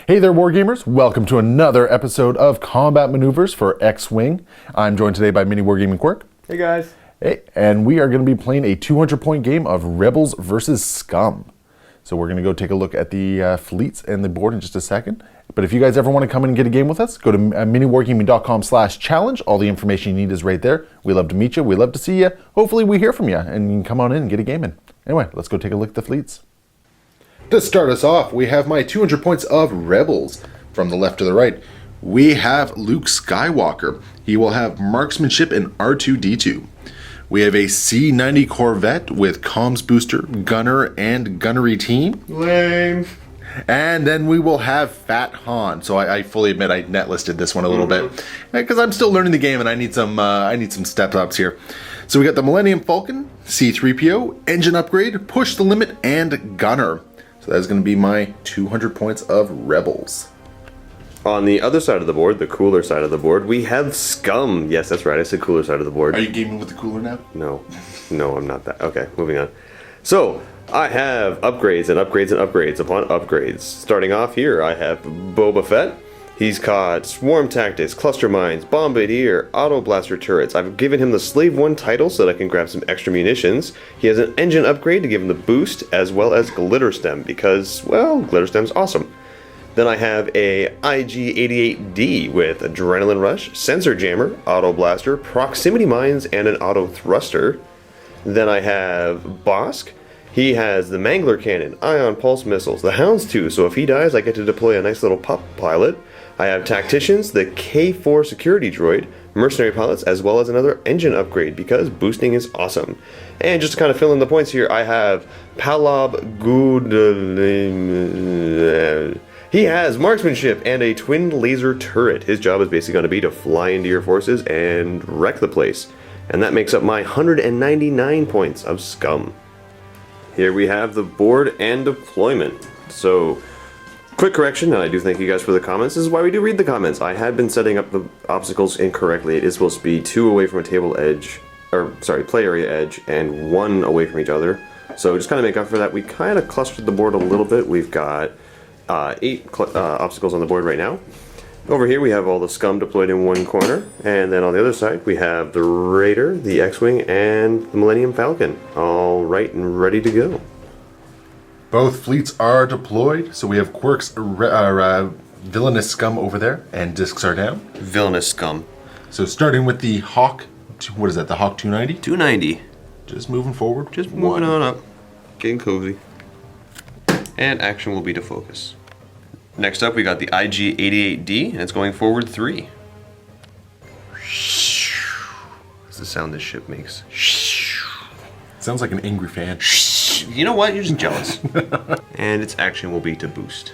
Hey there, Wargamers! Welcome to another episode of Combat Maneuvers for X-Wing. I'm joined today by MiniWarGaming Quirk. Hey guys. Hey, and we are going to be playing a 200-point game of Rebels versus Scum. So we're going to go take a look at the fleets and the board in just a second. But if you guys ever want to come in and get a game with us, go to miniwargaming.com/challenge. All the information you need is right there. We love to meet you. We love to see you. Hopefully we hear from you and you can come on in and get a game in. Anyway, let's go take a look at the fleets. To start us off, we have my 200 points of Rebels. From the left to the right, we have Luke Skywalker. He will have marksmanship and R2-D2. We have a C-90 Corvette with comms booster, gunner, and gunnery team. Lame. And then we will have Fat Han. So I fully admit I net listed this one a little bit because I'm still learning the game and I need some step ups here. So we got the Millennium Falcon, C-3PO, engine upgrade, push the limit, and gunner. So that's going to be my 200 points of Rebels. On the other side of the board, the cooler side of the board, we have Scum. Yes, that's right. I said cooler side of the board. Are you gaming with the cooler now? No, I'm not that. Okay, moving on. So I have upgrades and upgrades and upgrades upon upgrades. Starting off here, I have Boba Fett. He's got Swarm Tactics, Cluster Mines, Bombardier, Auto Blaster Turrets. I've given him the Slave 1 title so that I can grab some extra munitions. He has an engine upgrade to give him the boost, as well as Glitter Stem, because, well, Glitter Stem's awesome. Then I have a IG-88D with Adrenaline Rush, Sensor Jammer, Auto Blaster, Proximity Mines, and an Auto Thruster. Then I have Bosk. He has the Mangler Cannon, Ion Pulse Missiles, the Hounds Tooth, so if he dies I get to deploy a nice little pup pilot. I have Tacticians, the K4 Security Droid, Mercenary Pilots, as well as another engine upgrade because boosting is awesome. And just to kind of fill in the points here, I have Palob Good. He has marksmanship and a twin laser turret. His job is basically going to be to fly into your forces and wreck the place. And that makes up my 199 points of Scum. Here we have the board and deployment. So, quick correction, and I do thank you guys for the comments. This is why we do read the comments. I had been setting up the obstacles incorrectly. It is supposed to be 2 away from a table edge, play area edge, and 1 away from each other. So just kind of make up for that. We kind of clustered the board a little bit. We've got 8 obstacles on the board right now. Over here we have all the Scum deployed in one corner, and then on the other side we have the Raider, the X-Wing, and the Millennium Falcon, all right and ready to go. Both fleets are deployed, so we have Quirk's Villainous Scum over there, and discs are down. Villainous Scum. So starting with the Hawk, what is that, the Hawk 290? 290. Just moving forward. Just moving on up. Getting cozy. And action will be to focus. Next up we got the IG-88D, and it's going forward 3. That's the sound this ship makes. Sounds like an angry fan. You know what? You're just jealous. And its action will be to boost.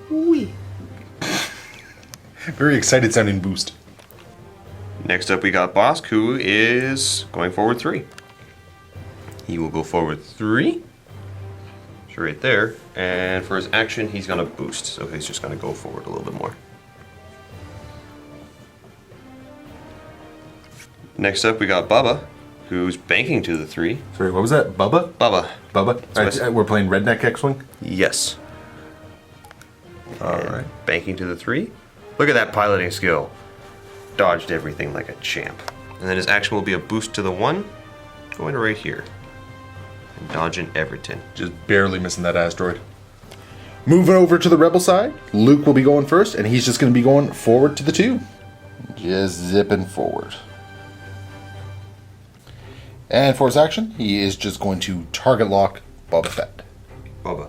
Whee! Very excited sounding boost. Next up we got Bosk, who is going forward 3. He will go forward 3. So right there. And for his action, he's going to boost. So he's just going to go forward a little bit more. Next up we got Bubba, who's banking to the 3. Sorry, what was that? Bubba? Bubba. Bubba? Alright, we're playing Redneck X-Wing? Yes. Alright. Banking to the 3. Look at that piloting skill. Dodged everything like a champ. And then his action will be a boost to the 1, going to right here. And dodging everything. Just barely missing that asteroid. Moving over to the Rebel side, Luke will be going first, and he's just going to be going forward to the 2. Just zipping forward. And for his action, he is just going to target lock Boba Fett. Baba.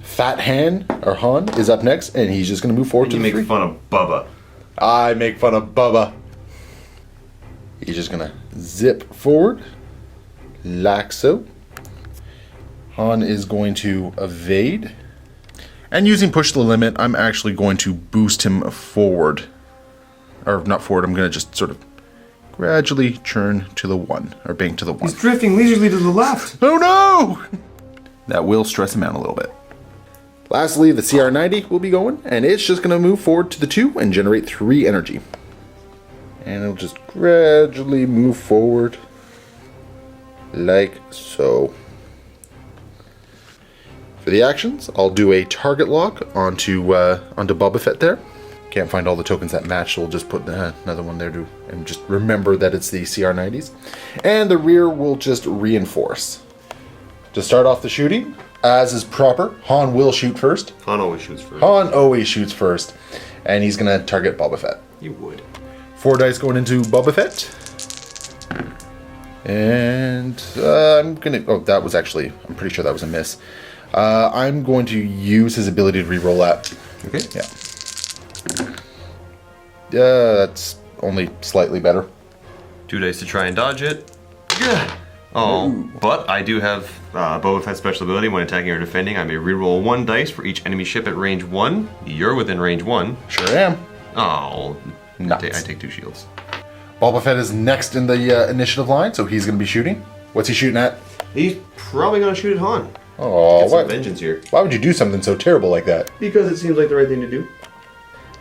Fat Han is up next, and he's just going to move forward to the 3. You make fun of Bubba. I make fun of Bubba. He's just going to zip forward, like so. Han is going to evade. And using push the limit, I'm actually going to boost him forward. Or not forward, I'm going to just sort of gradually churn to the 1, or bank to the 1. He's drifting leisurely to the left. Oh no! That will stress him out a little bit. Lastly, the CR90 will be going, and it's just going to move forward to the 2 and generate 3 energy. And it'll just gradually move forward like so. For the actions, I'll do a target lock onto Boba Fett there. Can't find all the tokens that match, so we'll just put another one there to, and just remember that it's the CR90s. And the rear will just reinforce. To start off the shooting, as is proper, Han will shoot first. Han always shoots first. Han always shoots first. And he's going to target Boba Fett. You would. 4 dice going into Boba Fett. And I'm going to... Oh, that was actually... I'm pretty sure that was a miss. I'm going to use his ability to reroll that. Okay. Yeah. That's only slightly better. 2 dice to try and dodge it. Yeah. Oh, but I do have Boba Fett's special ability. When attacking or defending, I may reroll 1 dice for each enemy ship at range 1. You're within range 1. Sure am. Oh, Nuts. I take 2 shields. Boba Fett is next in the initiative line, so he's going to be shooting. What's he shooting at? He's probably going to shoot at Han. Oh, Get some what? vengeance here. Why would you do something so terrible like that? Because it seems like the right thing to do.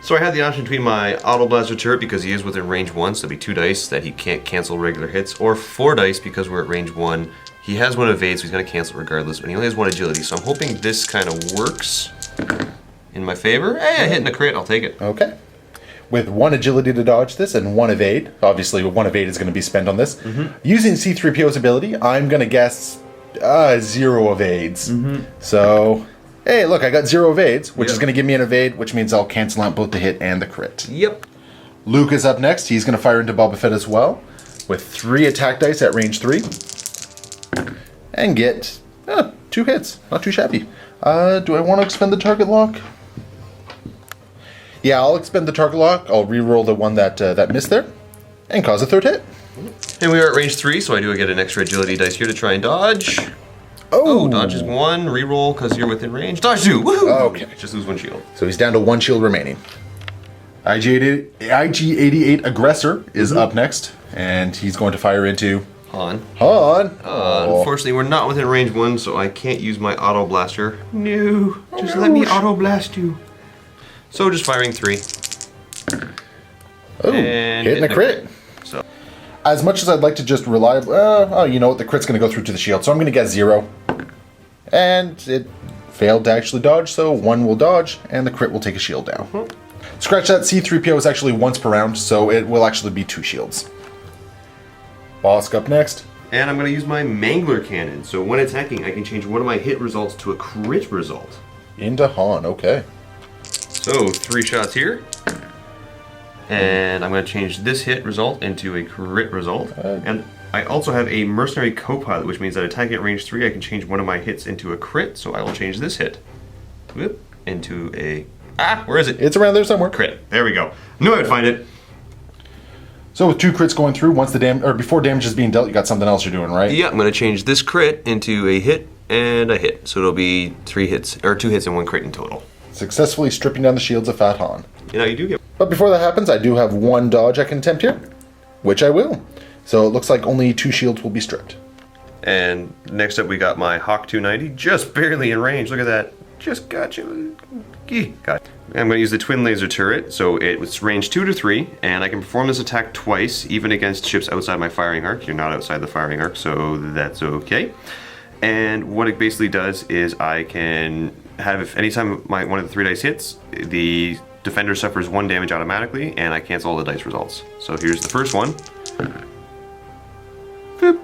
So I had the option between my Auto Blaster turret because he is within range 1, so it'll be 2 dice that he can't cancel regular hits, or 4 dice because we're at range 1. He has 1 evade, so he's going to cancel regardless, and he only has 1 agility, so I'm hoping this kind of works in my favor. Hey, I hit in a crit, I'll take it. Okay. With 1 agility to dodge this and 1 evade, obviously 1 evade is going to be spent on this. Using C-3PO's ability, I'm going to guess 0 evades. So... Hey, look, I got 0 evades, which is going to give me an evade, which means I'll cancel out both the hit and the crit. Yep. Luke is up next. He's going to fire into Boba Fett as well, with 3 attack dice at range 3. And get 2 hits. Not too shabby. Do I want to expend the target lock? Yeah, I'll expend the target lock. I'll re-roll the one that missed there, and cause a 3rd hit. And we are at range 3, so I do get an extra agility dice here to try and dodge. Oh, dodge is 1, reroll because you're within range. Dodge 2, woohoo! Okay. Just lose 1 shield. So he's down to 1 shield remaining. IG-88 Aggressor is up next, and he's going to fire into... Han. Unfortunately, Unfortunately, we're not within range 1, so I can't use my Auto Blaster. No, just let me Auto Blast you. So just firing 3. Oh, And hitting a crit. So As much as I'd like to just rely... oh, you know what? The crit's going to go through to the shield, so I'm going to get 0. And it failed to actually dodge, so 1 will dodge, and the crit will take a shield down. Scratch that, C-3PO is actually once per round, so it will actually be 2 shields. Bosk up next. And I'm going to use my Mangler Cannon. So when attacking, I can change one of my hit results to a crit result. Into Han, okay. So 3 shots here. And I'm going to change this hit result into a crit result. And I also have a Mercenary Co-Pilot, which means that attacking at range 3, I can change one of my hits into a crit. So I will change this hit into a... where is it? It's around there somewhere. Crit. There we go. Knew I would find it. So with 2 crits going through, once the before damage is being dealt, you got something else you're doing, right? Yeah, I'm going to change this crit into a hit and a hit. So it'll be 3 hits, or 2 hits and 1 crit in total. Successfully stripping down the shields of Fat Han. You know, you do get... But before that happens, I do have 1 dodge I can attempt here, which I will. So it looks like only 2 shields will be stripped. And next up we got my Hawk 290, just barely in range. Look at that. Just got you. Got it. I'm going to use the twin laser turret, so it's range 2 to 3, and I can perform this attack twice, even against ships outside my firing arc. You're not outside the firing arc, so that's okay. And what it basically does is I can have, if anytime one of the 3 dice hits, the defender suffers 1 damage automatically, and I cancel all the dice results. So here's the first one. Boop.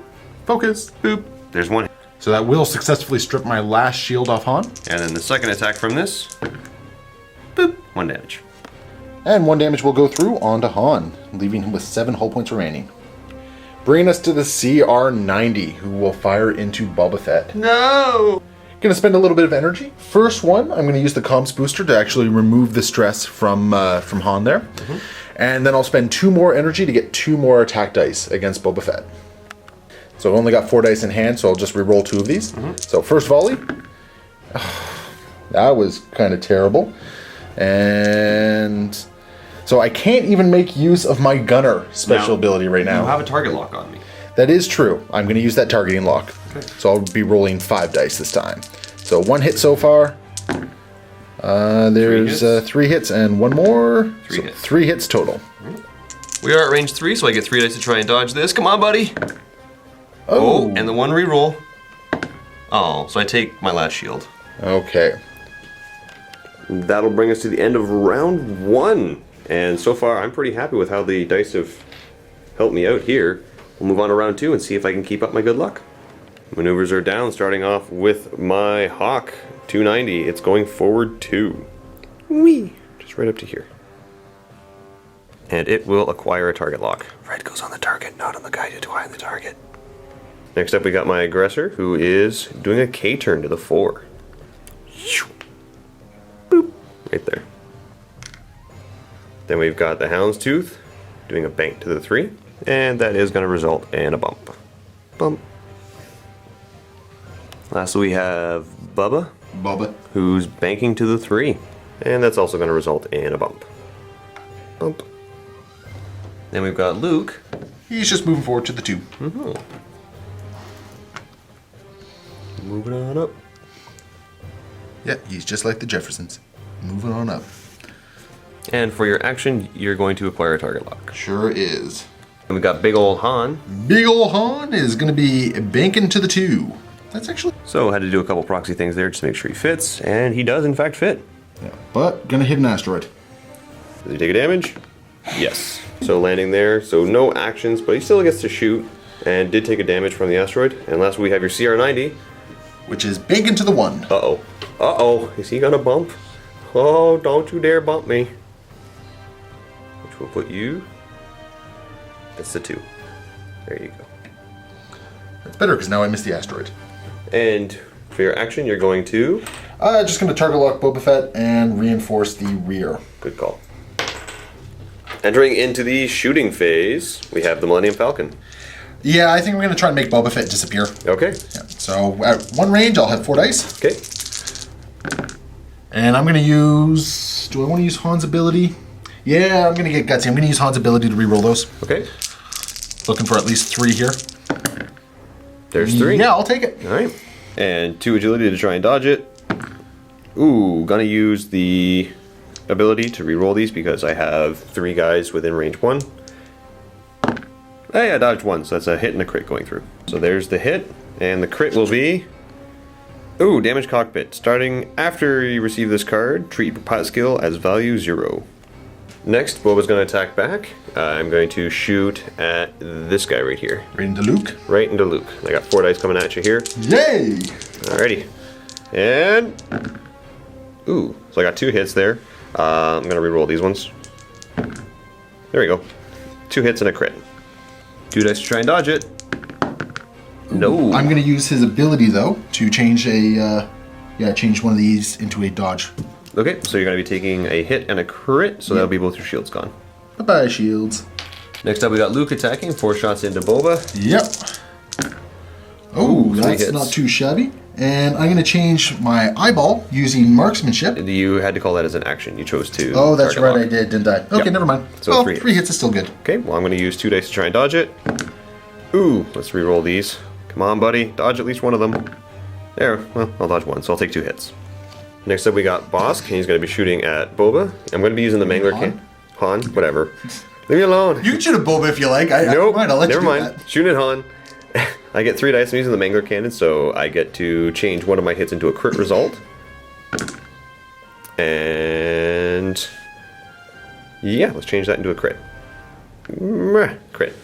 Focus. Boop. There's 1 hit. So that will successfully strip my last shield off Han. And then the second attack from this. Boop. 1 damage. And 1 damage will go through onto Han, leaving him with 7 hull points remaining. Bringing us to the CR90, who will fire into Boba Fett. No! Gonna spend a little bit of energy. First one, I'm gonna use the comms booster to actually remove the stress from Han there. And then I'll spend 2 more energy to get 2 more attack dice against Boba Fett. So I've only got 4 dice in hand, so I'll just re-roll 2 of these. So first volley. That was kind of terrible. And so I can't even make use of my gunner special ability right now. You have a target lock on me. That is true. I'm going to use that targeting lock. Okay. So I'll be rolling 5 dice this time. So 1 hit so far. There's 3 hits and 1 more. 3 hits. 3 hits total. We are at range 3, so I get 3 dice to try and dodge this. Come on, buddy. Oh, and the 1 reroll. Oh, so I take my last shield. Okay. That'll bring us to the end of round 1. And so far, I'm pretty happy with how the dice have helped me out here. We'll move on to round 2 and see if I can keep up my good luck. Maneuvers are down, starting off with my Hawk 290. It's going forward 2. Whee! Just right up to here. And it will acquire a target lock. Red goes on the target, not on the guy to acquire the target. Next up, we got my aggressor, who is doing a K turn to the 4. Boop! Right there. Then we've got the Hounds Tooth doing a bank to the 3, and that is going to result in a bump. Bump. Lastly, we have Bubba, who's banking to the 3, and that's also going to result in a bump. Bump. Then we've got Luke. He's just moving forward to the 2. Mm-hmm. Moving on up. Yeah, he's just like the Jeffersons. Moving on up. And for your action, you're going to acquire a target lock. Sure is. And we've got Big Ol' Han. Big ol' Han is going to be banking to the 2. That's actually... So I had to do a couple proxy things there just to make sure he fits, and he does in fact fit. Yeah, but going to hit an asteroid. Does he take a damage? Yes. So landing there, so no actions, but he still gets to shoot, and did take a damage from the asteroid. And last we have your CR90. Which is banking to the 1. Uh-oh. Uh-oh. Is he gonna bump? Oh, don't you dare bump me. Which will put you... That's the 2. There you go. That's better because now I missed the asteroid. And for your action, you're going to... Just going to target lock Boba Fett and reinforce the rear. Good call. Entering into the shooting phase, we have the Millennium Falcon. Yeah, I think we're going to try and make Boba Fett disappear. Okay. Yeah, so at 1 range, I'll have 4 dice. Okay. And I'm going to use... Do I want to use Han's ability? Yeah, I'm going to get gutsy. I'm going to use Han's ability to reroll those. Okay. Looking for at least 3 here. There's 3. Yeah, I'll take it. All right. And 2 agility to try and dodge it. Ooh, gonna use the ability to reroll these because I have 3 guys within range 1. Hey, I dodged 1, so that's a hit and a crit going through. So there's the hit, and the crit will be... Ooh, damage cockpit. Starting after you receive this card, treat your pilot skill as value 0. Next, Boba's going to attack back. I'm going to shoot at this guy right here. Right into Luke. Right into Luke. I got 4 dice coming at you here. Yay! Alrighty. And... Ooh, so I got 2 hits there. I'm going to reroll these ones. There we go. 2 hits and a crit. 2 dice to try and dodge it. No. I'm going to use his ability, though, to change change one of these into a dodge. Okay, so you're going to be taking a hit and a crit, so that'll be both your shields gone. Bye-bye, shields. Next up, we got Luke attacking. 4 shots into Boba. Yep. Oh, that's hits. not too shabby. And I'm going to change my eyeball using marksmanship. You had to call that as an action. You chose to. Oh, that's target right, lock. I did, didn't I? Okay, Yep. never mind. So well, 3 3 hits. hits is still good. Okay, well, I'm going to use 2 dice to try and dodge it. Ooh, let's re-roll these. Come on, buddy. Dodge at least one of them. There, well, I'll dodge 1, so I'll take 2 hits. Next up, we got Bosk. He's going to be shooting at Boba. I'm going to be using the Mangler can. Han, whatever. Leave me alone. You can shoot a Boba if you like. Nope, I'll let never you do mind. that. Shoot at Han. I get 3 dice. I'm using the Mangler cannon, so I get to change one of my hits into a crit result. And yeah, let's change that into a crit. Crit.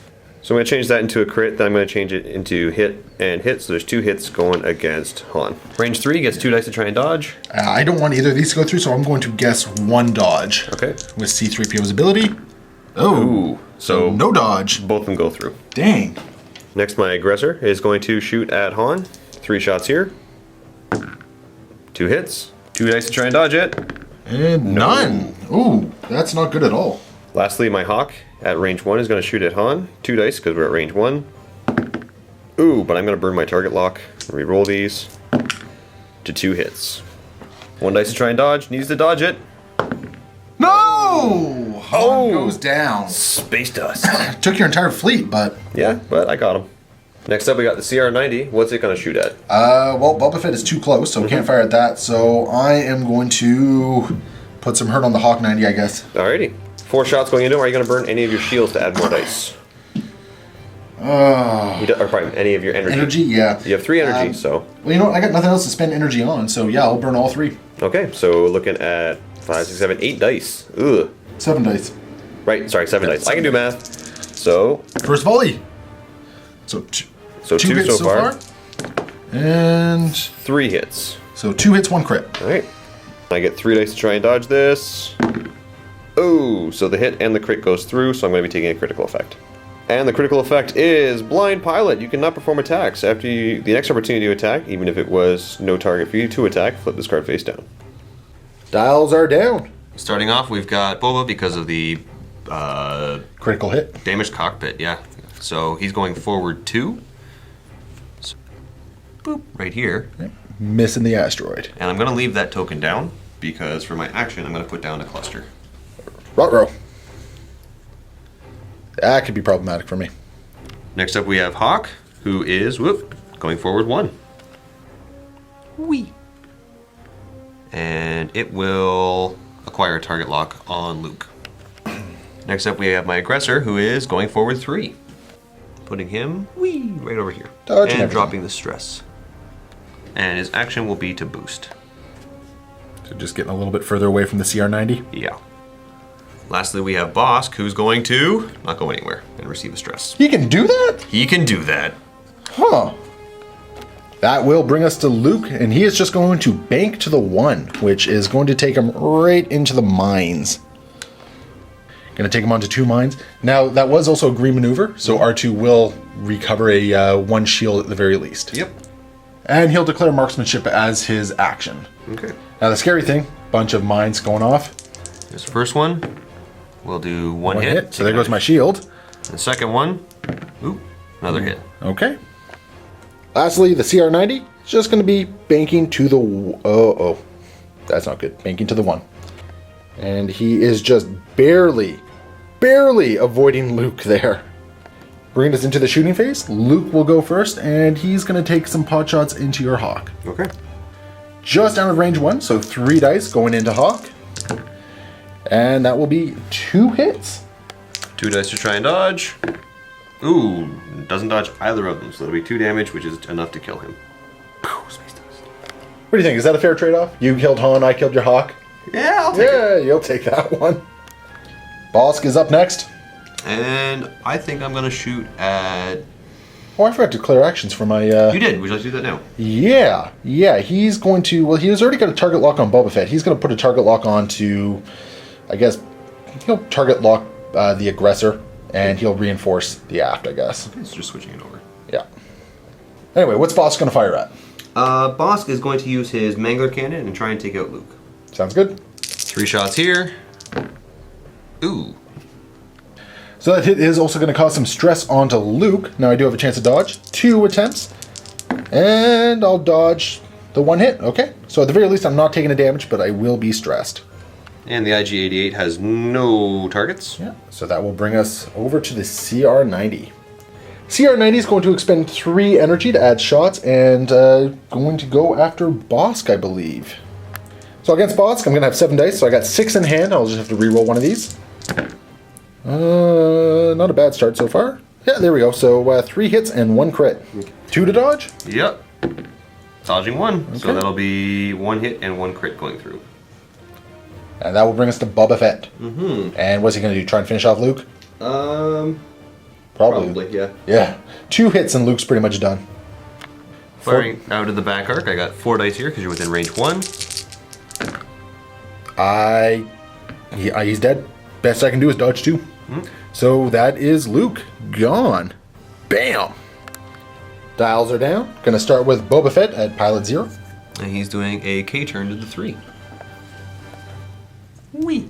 So I'm going to change that into a crit, then I'm going to change it into hit and hit, so there's 2 hits going against Han. Range 3 gets 2 dice to try and dodge. I don't want either of these to go through, so I'm going to guess 1 dodge. Okay. With C-3PO's ability. Oh. Ooh, so no dodge. both of them go through. Dang. Next, my aggressor is going to shoot at Han. 3 shots here. 2 hits. 2 dice to try and dodge it. And none. Ooh, that's not good at all. Lastly, my Hawk at range 1 is going to shoot at Han. 2 dice because we're at range 1. Ooh, but I'm going to burn my target lock. Reroll these to 2 hits. 1 dice to try and dodge. Needs to dodge it. No! Han goes down. Space dust. Took your entire fleet, but... Yeah, but I got him. Next up, we got the CR90. What's it going to shoot at? Well, Boba Fett is too close, so we can't fire at that. So I am going to put some hurt on the Hawk 90, I guess. Alrighty. 4 shots going into him. Are you going to burn any of your shields to add more dice? Or probably any of your energy. Energy, yeah. You have 3 energy, so. Well, you know what? I got nothing else to spend energy on, so yeah, I'll burn all 3. Okay, so looking at 5, 6, 7, 8 dice. Ugh. 7 dice. Right, sorry, 7 dice. I can do math. So. First volley. So 2 hits so far. And 3 hits. So 2 hits, 1 crit. All right. I get 3 dice to try and dodge this. Oh, so the hit and the crit goes through, so I'm going to be taking a critical effect. And the critical effect is Blind Pilot. You cannot perform attacks. After the next opportunity to attack, even if it was no target for you to attack, flip this card face down. Dials are down. Starting off, we've got Boba because of the Critical hit. damaged cockpit, yeah. So he's going forward 2. So, boop, right here. Missing the asteroid. And I'm going to leave that token down because for my action, I'm going to put down a cluster. Ruh-roh. That could be problematic for me. Next up, we have Hawk, who is, going forward 1. Whee! And it will acquire a target lock on Luke. Next up, we have my aggressor, who is going forward 3. Putting him, right over here. Dodge and everything. dropping the stress. And his action will be to boost. So just getting a little bit further away from the CR90. Yeah. Lastly, we have Bosk, who's going to not go anywhere and receive a stress. He can do that? He can do that. Huh. That will bring us to Luke, and he is just going to bank to the 1, which is going to take him right into the mines. Going to take him onto 2 mines. Now, that was also a green maneuver, so R2 will recover a 1 shield at the very least. Yep. And he'll declare marksmanship as his action. Okay. Now, the scary thing, bunch of mines going off. This first one, we'll do one hit. So there goes my shield. The second one, another hit. Okay. Lastly, the CR90 is just going to be banking to the... That's not good. Banking to the 1. And he is just barely avoiding Luke there. Bringing us into the shooting phase. Luke will go first, and he's going to take some pot shots into your Hawk. Okay. Just out of range 1, so 3 dice going into Hawk. And that will be 2 hits. 2 dice to try and dodge. Ooh, doesn't dodge either of them, so that'll be 2 damage, which is enough to kill him. Space dust. What do you think? Is that a fair trade-off? You killed Han, I killed your Hawk. Yeah, I'll take it. Yeah, you'll take that one. Bosk is up next. And I think I'm going to shoot at... Oh, I forgot to declare actions for my... You did. Would you like to do that now? Yeah, he's going to... Well, he's already got a target lock on Boba Fett. He's going to put a target lock on to... I guess he'll target lock the aggressor, and he'll reinforce the aft, I guess. Okay, so just switching it over. Yeah. Anyway, what's Bosk going to fire at? Bosk is going to use his Mangler Cannon and try and take out Luke. Sounds good. 3 shots here. Ooh. So that hit is also going to cause some stress onto Luke. Now I do have a chance to dodge. 2 attempts. And I'll dodge the 1 hit. Okay. So at the very least, I'm not taking a damage, but I will be stressed. And the IG-88 has no targets. Yeah. So that will bring us over to the CR90. CR90 is going to expend 3 energy to add shots and going to go after Bosk, I believe. So against Bosk, I'm going to have 7 dice. So I got 6 in hand. I'll just have to re-roll one of these. Not a bad start so far. Yeah, there we go. So 3 hits and 1 crit. 2 to dodge? Yep. Dodging 1. Okay. So that'll be 1 hit and 1 crit going through. And that will bring us to Boba Fett. And what's he going to do? Try and finish off Luke? Probably, yeah. Yeah. 2 hits and Luke's pretty much done. Firing out of the back arc, I got 4 dice here because you're within range 1. He's dead. Best I can do is dodge 2. So that is Luke. Gone. Bam. Dials are down. Gonna start with Boba Fett at pilot 0. And he's doing a K turn to the 3. Whee!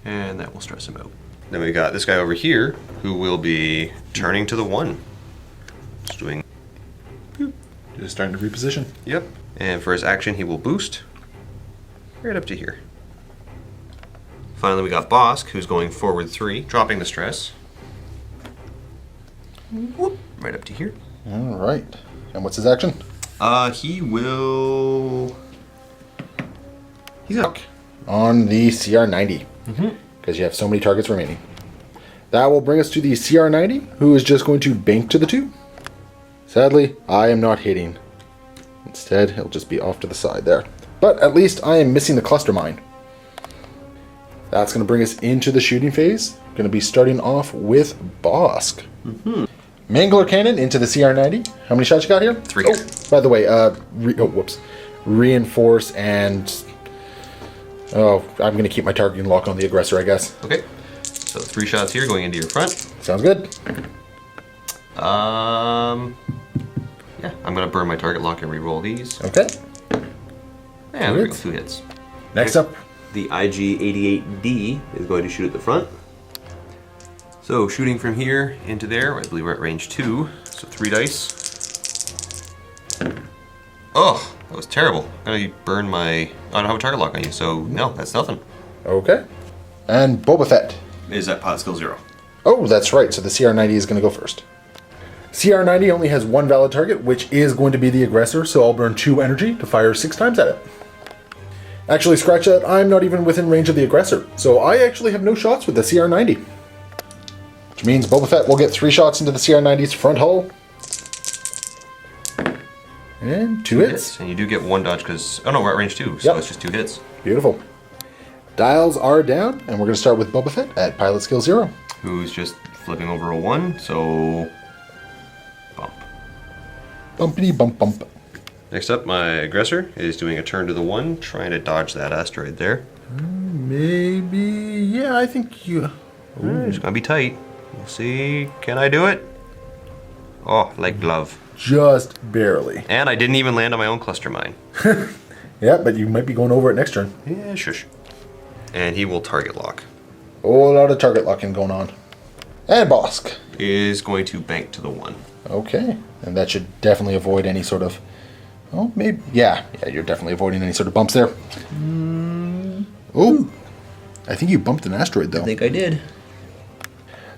And that will stress him out. Then we got this guy over here who will be turning to the 1. Just doing... Just starting to reposition. Yep. And for his action, he will boost right up to here. Finally, we got Bosk, who's going forward 3, dropping the stress. Whoop, right up to here. All right. And what's his action? He will... He's up. On the CR90. Because you have so many targets remaining. That will bring us to the CR90, who is just going to bank to the 2. Sadly, I am not hitting. Instead, he'll just be off to the side there. But at least I am missing the cluster mine. That's going to bring us into the shooting phase. Going to be starting off with Bosk. Mangler cannon into the CR90. How many shots you got here? 3. Oh, by the way, reinforce and... Oh, I'm going to keep my targeting lock on the aggressor, I guess. Okay. So 3 shots here going into your front. Sounds good. Yeah, I'm going to burn my target lock and re-roll these. Okay. And we go 2 hits. Next up. The IG-88D is going to shoot at the front. So shooting from here into there, I believe we're at range 2. So 3 dice. Oh, that was terrible. I burned my... I don't have a target lock on you, so no, that's nothing. Okay. And Boba Fett. Is that pilot skill 0? Oh, that's right. So the CR90 is going to go first. CR90 only has 1 valid target, which is going to be the aggressor, so I'll burn 2 energy to fire 6 times at it. Actually, scratch that, I'm not even within range of the aggressor, so I actually have no shots with the CR90. Which means Boba Fett will get 3 shots into the CR90's front hull. And 2 hits. And you do get 1 dodge because... Oh no, we're at range 2, so it's just 2 hits. Beautiful. Dials are down, and we're going to start with Boba Fett at pilot skill 0. Who's just flipping over a 1, so... Bump. Bumpity bump bump. Next up, my aggressor is doing a turn to the 1, trying to dodge that asteroid there. Maybe... Yeah, I think you... It's gonna be tight. We'll see. Can I do it? Oh, like glove. Just barely. And I didn't even land on my own cluster mine. Yeah, but you might be going over it next turn. Yeah, shush. And he will target lock. Whole lot of target locking going on. And Bosk Is going to bank to the 1. Okay, and that should definitely avoid any sort of... Oh, maybe... Yeah, you're definitely avoiding any sort of bumps there. Oh, I think you bumped an asteroid, though. I think I did.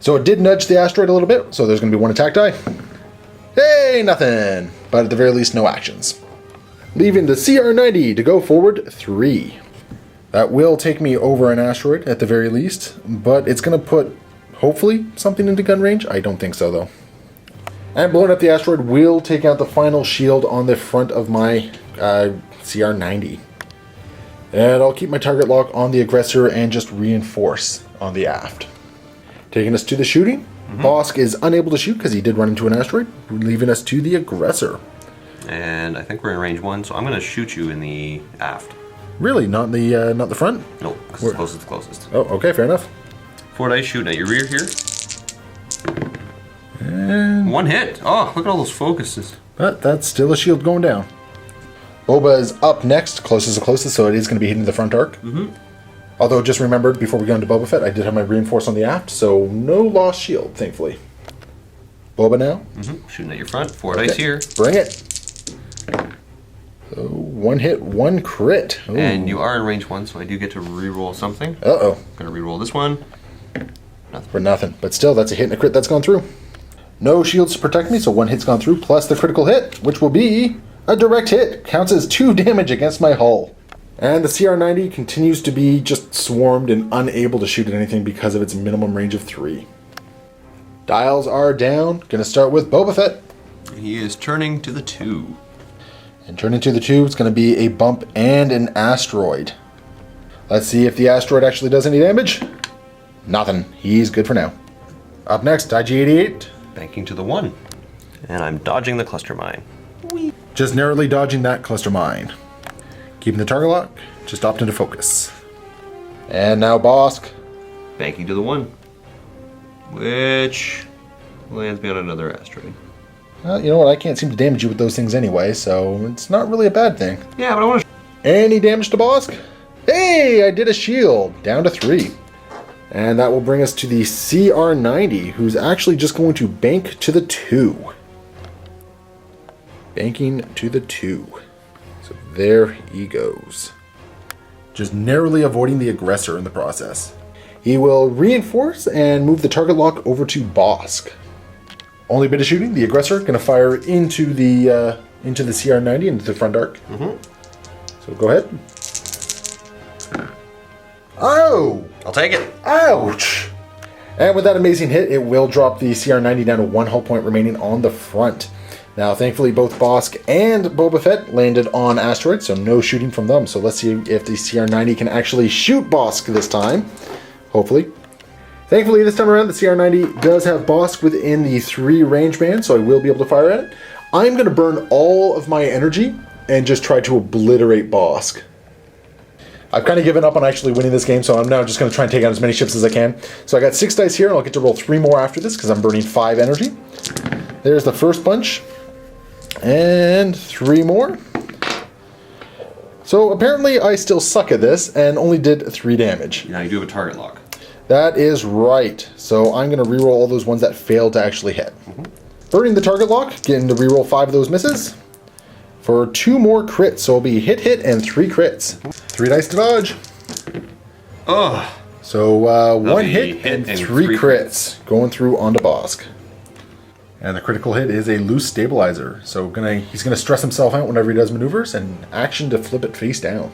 So it did nudge the asteroid a little bit, so there's going to be 1 attack die. Hey, nothing. But at the very least, no actions. Leaving the CR90 to go forward 3. That will take me over an asteroid at the very least, but it's going to put, hopefully, something into gun range. I don't think so, though. And blowing up the asteroid will take out the final shield on the front of my CR90. And I'll keep my target lock on the aggressor and just reinforce on the aft. Taking us to the shooting. Bosk is unable to shoot because he did run into an asteroid, leaving us to the aggressor. And I think we're in range 1, so I'm going to shoot you in the aft. Really? Not the front? Nope, because it's closest to closest. Oh, okay, fair enough. 4 dice shooting at your rear here. And 1 hit. Oh, look at all those focuses. but that's still a shield going down. Boba is up next, closest to closest, so it is going to be hitting the front arc. Although, just remembered, before we go into Boba Fett, I did have my reinforce on the aft, so no lost shield, thankfully. Boba now. Shooting at your front. 4 dice here. Bring it. So 1 hit, 1 crit. Ooh. And you are in range 1, so I do get to re-roll something. Uh-oh. Gonna re-roll this one. For nothing. But still, that's a hit and a crit that's gone through. No shields to protect me, so 1 hit's gone through, plus the critical hit, which will be a direct hit. Counts as 2 damage against my hull. And the CR90 continues to be just swarmed and unable to shoot at anything because of its minimum range of 3. Dials are down. Gonna start with Boba Fett. He is turning to the 2. And turning to the 2, it's gonna be a bump and an asteroid. Let's see if the asteroid actually does any damage. Nothing. He's good for now. Up next, IG-88. Banking to the 1. And I'm dodging the cluster mine. Just narrowly dodging that cluster mine. Keeping the target lock, just opt into focus. And now Bosk. Banking to the 1. Which lands me on another asteroid. Well, you know what? I can't seem to damage you with those things anyway, so it's not really a bad thing. Yeah, but I want to... Any damage to Bosk? Hey, I did a shield. Down to 3. And that will bring us to the CR90, who's actually just going to bank to the 2. Banking to the 2. So there he goes. Just narrowly avoiding the aggressor in the process. He will reinforce and move the target lock over to Bosk. Only bit of shooting. The aggressor going to fire into the CR90, into the front arc. So go ahead. Oh! I'll take it. Ouch! And with that amazing hit, it will drop the CR90 down to 1 hull point remaining on the front. Now, thankfully, both Bosk and Boba Fett landed on asteroids, so no shooting from them. So let's see if the CR90 can actually shoot Bosk this time. Hopefully. Thankfully, this time around, the CR90 does have Bosk within the 3 range band, so I will be able to fire at it. I'm going to burn all of my energy and just try to obliterate Bosk. I've kind of given up on actually winning this game, so I'm now just going to try and take out as many ships as I can. So I got 6 dice here, and I'll get to roll 3 more after this because I'm burning 5 energy. There's the first bunch. And 3 more. So apparently I still suck at this and only did 3 damage. Now you do have a target lock. That is right. So I'm going to reroll all those ones that failed to actually hit. Burning the target lock, getting to reroll 5 of those misses. For 2 more crits, so it'll be hit, and 3 crits. 3 dice to dodge. Oh. So 1 hit and 3 crits going through onto Bosk. And the critical hit is a loose stabilizer. So he's gonna stress himself out whenever he does maneuvers and action to flip it face down.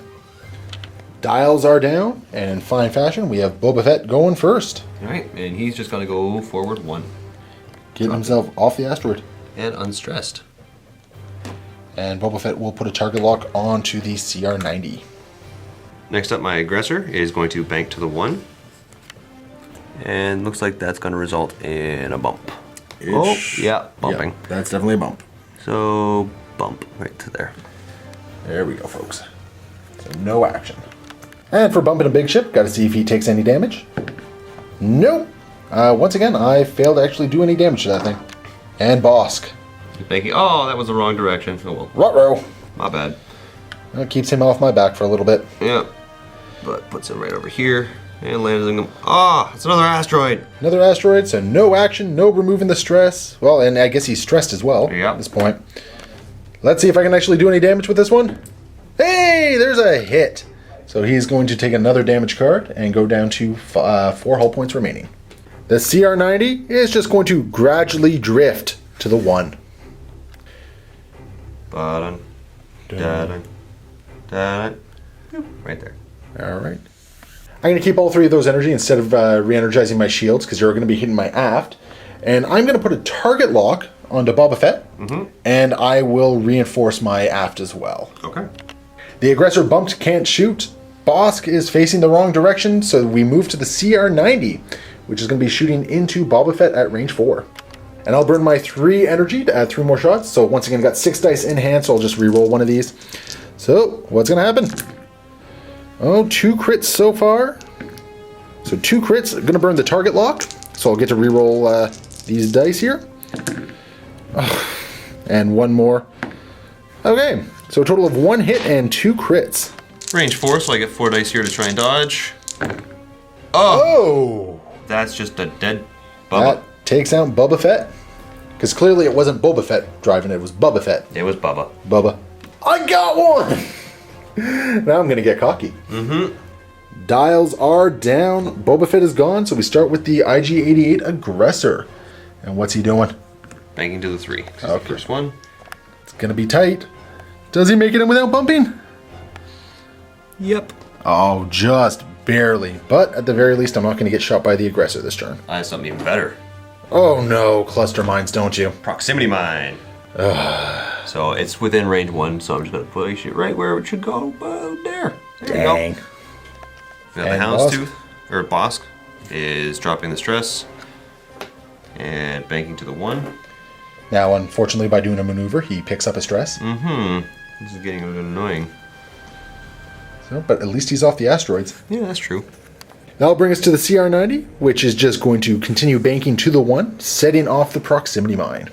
Dials are down, and in fine fashion, we have Boba Fett going first. Alright, and he's just gonna go forward 1. Getting himself off the asteroid. And unstressed. And Boba Fett will put a target lock onto the CR90. Next up, my aggressor is going to bank to the 1. And looks like that's gonna result in a bump. Oh, yeah, bumping. Yep, that's definitely a bump. So, bump right to there. There we go, folks. So no action. And for bumping a big ship, got to see if he takes any damage. Nope. Once again, I failed to actually do any damage to that thing. And Bosk. Banking. Oh, that was the wrong direction. Oh well. Ruh-roh. My bad. That keeps him off my back for a little bit. Yeah. But puts him right over here. And lands in him. Ah, it's another asteroid. Another asteroid, so no action, no removing the stress. Well, and I guess he's stressed as well Yeah. at this point. Let's see if I can actually do any damage with this one. Hey, there's a hit. So he's going to take another damage card and go down to 4 hull points remaining. The CR90 is just going to gradually drift to the 1. Ba-dun. Da-dun. Da-dun. Right there. All right. I'm going to keep all 3 of those energy instead of re-energizing my shields because you're going to be hitting my aft. And I'm going to put a target lock onto Boba Fett. And I will reinforce my aft as well. Okay. The aggressor bumped can't shoot. Bosk is facing the wrong direction, so we move to the CR90, which is going to be shooting into Boba Fett at range 4. And I'll burn my 3 energy to add 3 more shots. So once again, got 6 dice in hand, so I'll just re-roll one of these. So what's going to happen? Oh, 2 crits so far. So 2 crits. I'm going to burn the target lock. So I'll get to re-roll these dice here. And 1 more. Okay, so a total of 1 hit and 2 crits. Range 4, so I get 4 dice here to try and dodge. Oh! That's just a dead Bubba. That takes out Boba Fett. Because clearly it wasn't Boba Fett driving it, it was Bubba Fett. It was Bubba. Bubba. I got one! Now I'm going to get cocky. Dials are down. Boba Fett is gone, so we start with the IG-88 aggressor. And what's he doing? Banking to the 3. Okay. First one. It's going to be tight. Does he make it in without bumping? Yep. Oh, just barely. But at the very least, I'm not going to get shot by the aggressor this turn. I have something even better. Oh no, cluster mines, don't you? Proximity mine. So it's within range 1, so I'm just going to push it right where it should go. There. There Dang. you go. Now the And Hounds Bosk. Tooth, or Bosk, is dropping the stress and banking to the 1. Now, unfortunately, by doing a maneuver, he picks up a stress. This is getting a bit annoying. So, but at least he's off the asteroids. Yeah, that's true. That'll bring us to the CR90, which is just going to continue banking to the 1, setting off the proximity mine.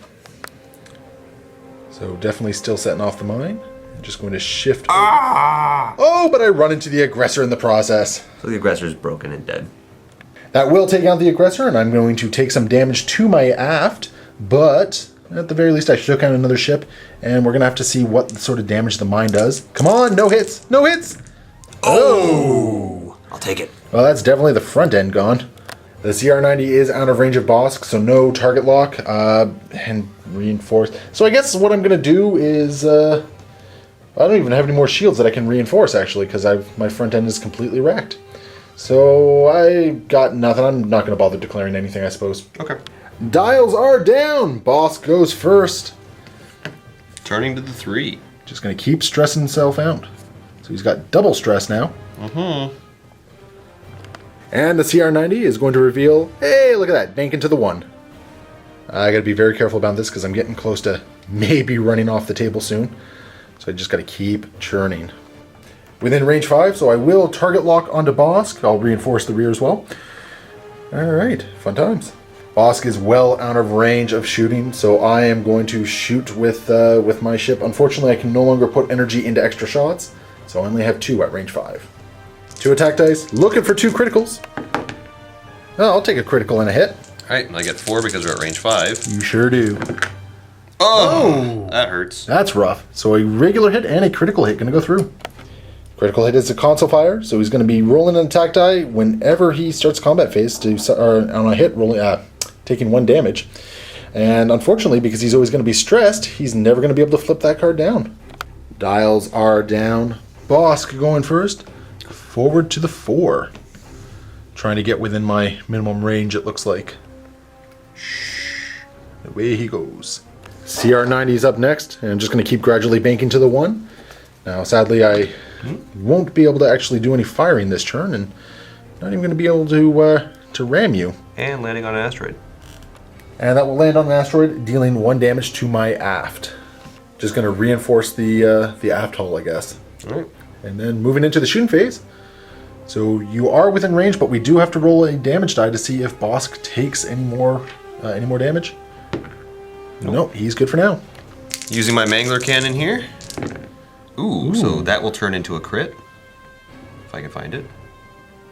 So definitely still setting off the mine. I'm just going to shift. Oh, but I run into the aggressor in the process. So the aggressor is broken and dead. That will take out the aggressor, and I'm going to take some damage to my aft, but at the very least I shook out another ship, and we're going to have to see what sort of damage the mine does. Come on, no hits! No hits! Oh! I'll take it. Well, that's definitely the front end gone. The CR90 is out of range of Bosk, so no target lock, and reinforced. So I guess what I'm going to do is, I don't even have any more shields that I can reinforce, actually, because my front end is completely wrecked. So I got nothing. I'm not going to bother declaring anything, I suppose. Okay. Dials are down. Boss goes first. Turning to the 3. Just going to keep stressing himself out. So he's got double stress now. And the CR90 is going to reveal, hey, look at that, bank into the 1. I got to be very careful about this because I'm getting close to maybe running off the table soon. So I just got to keep churning. Within range 5, so I will target lock onto Bosk. I'll reinforce the rear as well. Alright, fun times. Bosk is well out of range of shooting, so I am going to shoot with my ship. Unfortunately, I can no longer put energy into extra shots, so I only have 2 at range 5. 2 attack dice, looking for 2 criticals. Oh, I'll take a critical and a hit. Alright, and I get 4 because we're at range 5. You sure do. Oh! That hurts. That's rough. So a regular hit and a critical hit going to go through. Critical hit is a console fire, so he's going to be rolling an attack die whenever he starts combat phase on a hit, taking 1 damage. And unfortunately, because he's always going to be stressed, he's never going to be able to flip that card down. Dials are down. Bosk going first. Forward to the 4. Trying to get within my minimum range, it looks like. Shh. Away he goes. CR90 is up next, and I'm just going to keep gradually banking to the 1. Now, sadly, I won't be able to actually do any firing this turn, and not even going to be able to ram you. And landing on an asteroid. And that will land on an asteroid, dealing 1 damage to my aft. Just going to reinforce the aft hull, I guess. All right. And then moving into the shooting phase. So you are within range, but we do have to roll a damage die to see if Bosk takes any more damage. Nope, he's good for now. Using my Mangler cannon here. Ooh, so that will turn into a crit. If I can find it.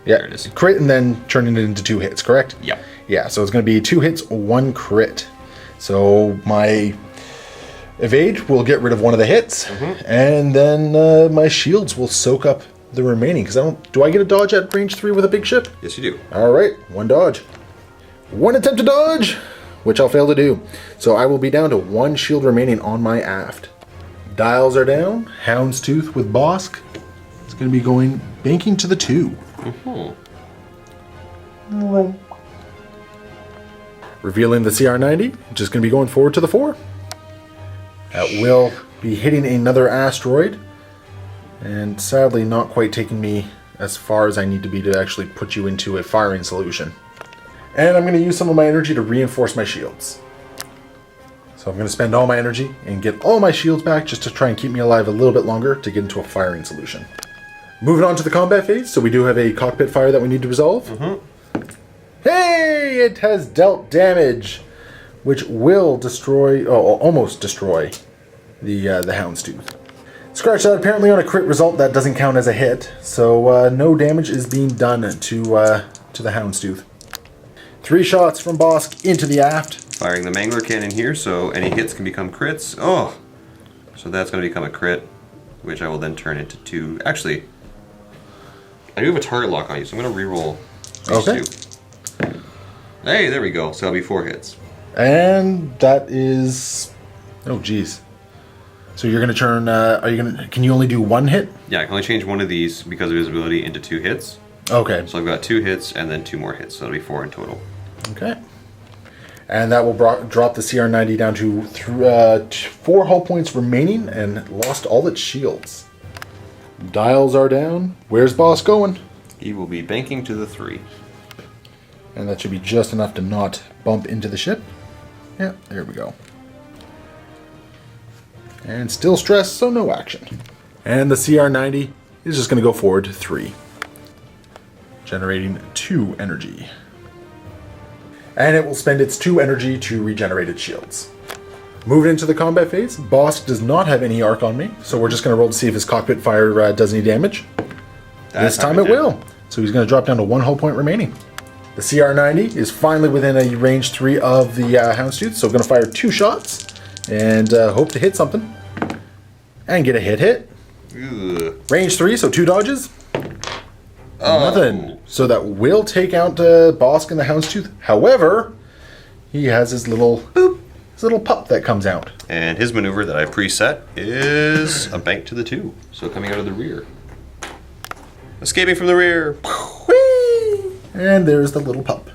Yeah, There it is. crit and then turning it into 2 hits, correct? Yep. Yeah, so it's going to be 2 hits, 1 crit. So my evade will get rid of 1 of the hits, and then my shields will soak up the remaining. Because do I get a dodge at range 3 with a big ship? Yes, you do. All right, 1 dodge. 1 attempt to dodge, which I'll fail to do. So I will be down to 1 shield remaining on my aft. Dials are down. Hounds Tooth with Bosk. It's going to be going banking to the 2. Revealing the CR90, just going to be going forward to the 4. That will be hitting another asteroid, and sadly not quite taking me as far as I need to be to actually put you into a firing solution. And I'm going to use some of my energy to reinforce my shields. So I'm going to spend all my energy and get all my shields back just to try and keep me alive a little bit longer to get into a firing solution. Moving on to the combat phase, so we do have a cockpit fire that we need to resolve. Hey, it has dealt damage, which will destroy, almost destroy the Hounds Tooth. Scratch that apparently on a crit result, that doesn't count as a hit, so no damage is being done to the Hounds Tooth. 3 shots from Bosk into the aft. Firing the Mangler cannon here, so any hits can become crits. Oh! So that's going to become a crit, which I will then turn into 2. Actually, I do have a target lock on you, so I'm going to reroll these 2. Hey, there we go. So that'll be 4 hits. And that is... Oh, geez. So you're going to turn... Can you only do 1 hit? Yeah, I can only change 1 of these because of his ability into 2 hits. Okay. So I've got 2 hits and then 2 more hits, so it'll be 4 in total. Okay. And that will drop the CR90 down to 4 hull points remaining and lost all its shields. Dials are down. Where's Bosk going? He will be banking to the 3. And that should be just enough to not bump into the ship. Yeah, there we go. And still stressed, so no action. And the CR90 is just going to go forward to 3. Generating 2 energy. And it will spend its 2 energy to regenerate its shields. Moving into the combat phase, Bosk does not have any arc on me, so we're just going to roll to see if his cockpit fire does any damage. This time it will. So he's going to drop down to 1 hull point remaining. The CR90 is finally within a range 3 of the Hounds Tooth, so we're going to fire 2 shots and hope to hit something. And get a hit. Ugh. Range 3, so 2 dodges. Oh. Nothing. So that will take out Bosk and the Hounds Tooth. However, he has his little boop, his little pup that comes out. And his maneuver that I preset is a bank to the 2. So coming out of the rear. Escaping from the rear. Whee! And there's the little pup.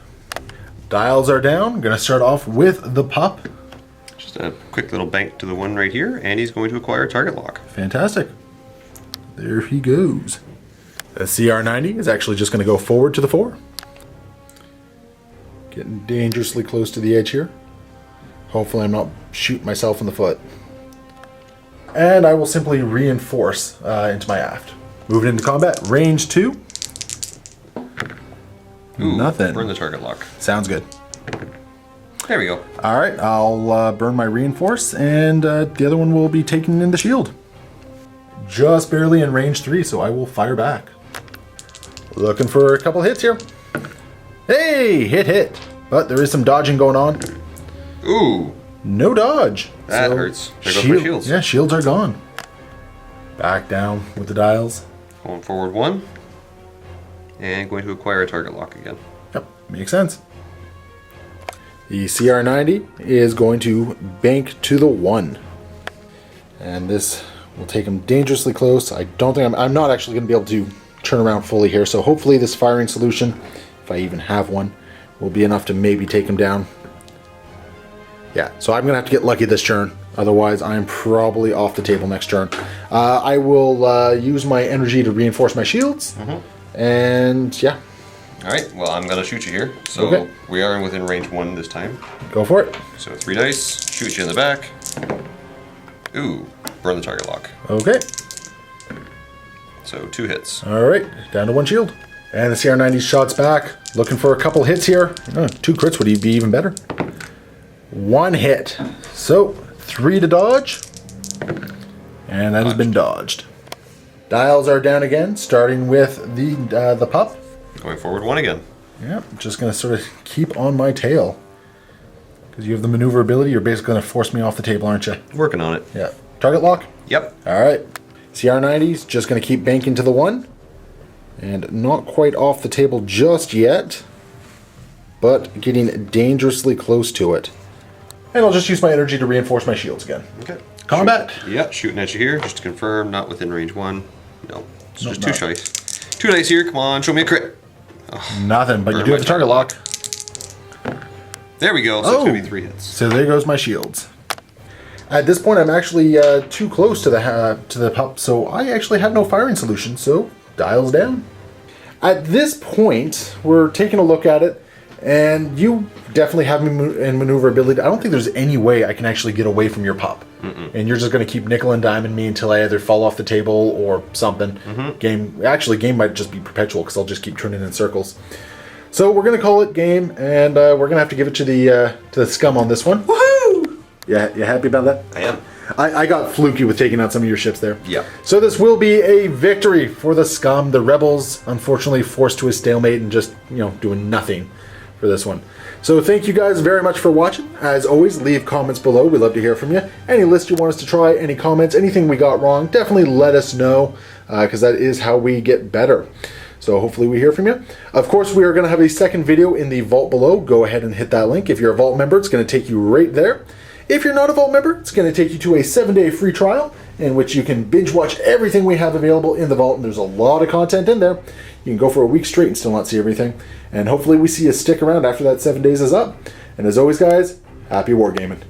Dials are down. I'm going to start off with the pup. Just a quick little bank to the 1 right here, and he's going to acquire target lock. Fantastic. There he goes. The CR90 is actually just going to go forward to the 4. Getting dangerously close to the edge here. Hopefully I'm not shooting myself in the foot. And I will simply reinforce into my aft. Moving into combat. Range 2. Ooh, Nothing. Burn the target lock. Sounds good. There we go. All right, I'll burn my reinforce, and the other one will be taken in the shield. Just barely in range 3, so I will fire back. Looking for a couple hits here. Hey, hit. But there is some dodging going on. Ooh. No dodge. That hurts. There goes my shields. Yeah, shields are gone. Back down with the dials. Going forward 1. And going to acquire a target lock again. Yep, makes sense. The CR90 is going to bank to the 1. And this will take him dangerously close. I don't think I'm not actually going to be able to turn around fully here. So hopefully this firing solution, if I even have one, will be enough to maybe take him down. Yeah, so I'm going to have to get lucky this turn. Otherwise, I'm probably off the table next turn. I will use my energy to reinforce my shields. And yeah. Alright, well, I'm going to shoot you here. So Okay. we are within range 1 this time. Go for it. So 3 dice, shoot you in the back. Ooh, burn the target lock. Okay. So 2 hits. All right, down to 1 shield. And the CR90 shots back. Looking for a couple hits here. 2 crits would be even better. 1 hit. So 3 to dodge. And that has been dodged. Dials are down again, starting with the pup. Going forward 1 again. Yep, just going to sort of keep on my tail. Because you have the maneuverability, you're basically going to force me off the table, aren't you? Working on it. Yeah. Target lock? Yep. All right. CR90's just going to keep banking to the 1. And not quite off the table just yet. But getting dangerously close to it. And I'll just use my energy to reinforce my shields again. Okay. Combat. Yeah, shooting at you here, just to confirm, not within range 1. No, it's Nope, just 2 dice. 2 dice here, come on, show me a crit. Nothing, but you Burn do my have the target lock. There we go, so it's going to be 3 hits. So there goes my shields. At this point, I'm actually too close to the pup, so I actually have no firing solution, so dials down. At this point, we're taking a look at it, and you definitely have me in maneuverability. I don't think there's any way I can actually get away from your pup. And you're just going to keep nickel and diming me until I either fall off the table or something. Game might just be perpetual because I'll just keep turning in circles. So we're going to call it game, and we're going to have to give it to the Scum on this one. Woohoo! Yeah, you happy about that? I am. I got fluky with taking out some of your ships there. Yeah. So this will be a victory for the Scum. The Rebels, unfortunately, forced to a stalemate and just, doing nothing for this one. So thank you guys very much for watching. As always, leave comments below. We'd love to hear from you. Any list you want us to try, any comments, anything we got wrong, definitely let us know, because that is how we get better. So hopefully we hear from you. Of course, we are going to have a second video in the vault below. Go ahead and hit that link. If you're a vault member, it's going to take you right there. If you're not a vault member, it's going to take you to a 7-day free trial in which you can binge watch everything we have available in the vault, and there's a lot of content in there. You can go for a week straight and still not see everything. And hopefully we see you stick around after that 7 days is up. And as always, guys, happy wargaming.